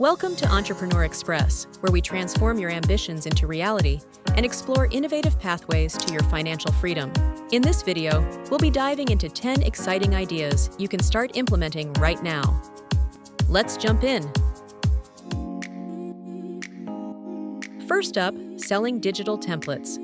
Welcome to Entrepreneur Express, where we transform your ambitions into reality and explore innovative pathways to your financial freedom. In this video, we'll be diving into 10 exciting ideas you can start implementing right now. Let's jump in. First up, selling digital templates.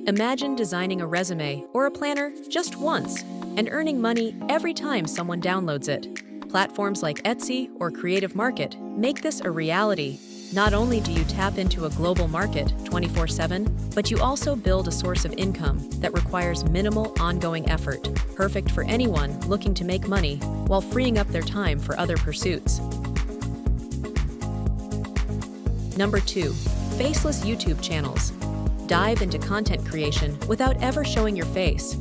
Imagine designing a resume or a planner just once and earning money every time someone downloads it. Platforms like Etsy or Creative Market make this a reality. Not only do you tap into a global market 24/7, but you also build a source of income that requires minimal ongoing effort, perfect for anyone looking to make money while freeing up their time for other pursuits. Number 2, faceless YouTube channels. Dive into content creation without ever showing your face.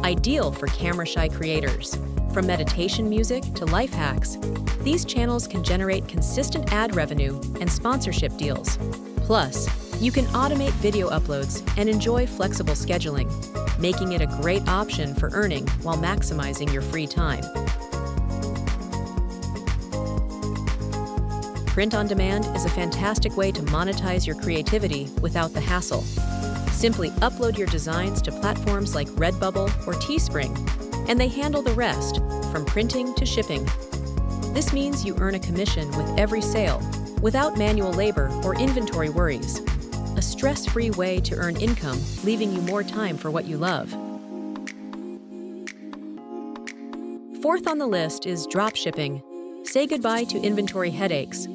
Ideal for camera-shy creators. From meditation music to life hacks, these channels can generate consistent ad revenue and sponsorship deals. Plus, you can automate video uploads and enjoy flexible scheduling, making it a great option for earning while maximizing your free time. Print on demand is a fantastic way to monetize your creativity without the hassle. Simply upload your designs to platforms like Redbubble or Teespring, and they handle the rest, from printing to shipping. This means you earn a commission with every sale, without manual labor or inventory worries. A stress-free way to earn income, leaving you more time for what you love. Fourth on the list is dropshipping. Say goodbye to inventory headaches.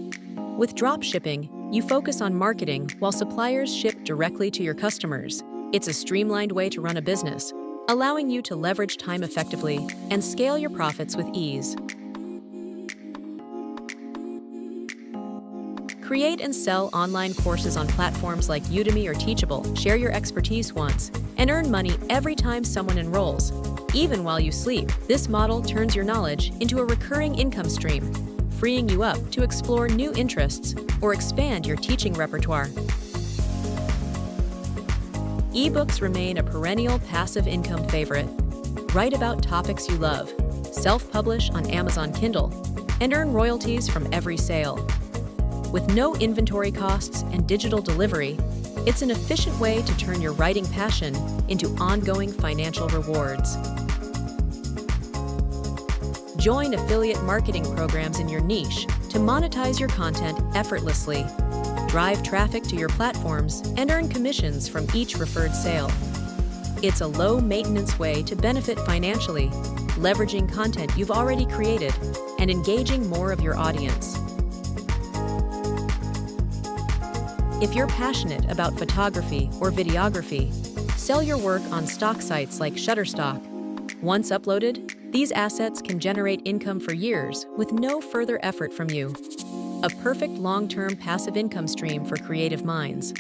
With dropshipping, you focus on marketing while suppliers ship directly to your customers. It's a streamlined way to run a business, allowing you to leverage time effectively and scale your profits with ease. Create and sell online courses on platforms like Udemy or Teachable. Share your expertise once and earn money every time someone enrolls, even while you sleep. This model turns your knowledge into a recurring income stream, freeing you up to explore new interests or expand your teaching repertoire. Ebooks remain a perennial passive income favorite. Write about topics you love, self-publish on Amazon Kindle, and earn royalties from every sale. With no inventory costs and digital delivery, it's an efficient way to turn your writing passion into ongoing financial rewards. Join affiliate marketing programs in your niche to monetize your content effortlessly. Drive traffic to your platforms and earn commissions from each referred sale. It's a low-maintenance way to benefit financially, leveraging content you've already created and engaging more of your audience. If you're passionate about photography or videography, sell your work on stock sites like Shutterstock. Once uploaded, these assets can generate income for years with no further effort from you. A perfect long-term passive income stream for creative minds.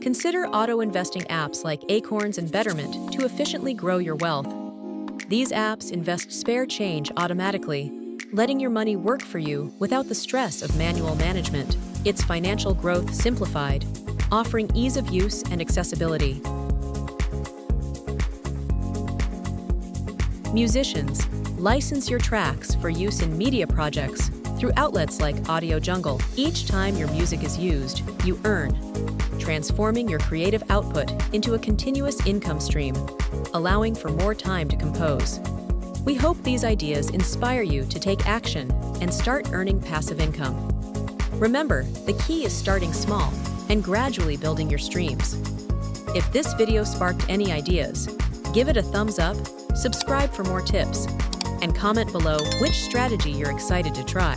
Consider auto-investing apps like Acorns and Betterment to efficiently grow your wealth. These apps invest spare change automatically, letting your money work for you without the stress of manual management. It's financial growth simplified, offering ease of use and accessibility. Musicians, license your tracks for use in media projects through outlets like Audio Jungle. Each time your music is used, you earn, transforming your creative output into a continuous income stream, allowing for more time to compose. We hope these ideas inspire you to take action and start earning passive income. Remember, the key is starting small and gradually building your streams. If this video sparked any ideas, give it a thumbs up, subscribe for more tips, and comment below which strategy you're excited to try.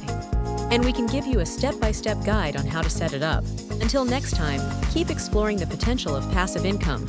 And we can give you a step-by-step guide on how to set it up. Until next time, keep exploring the potential of passive income.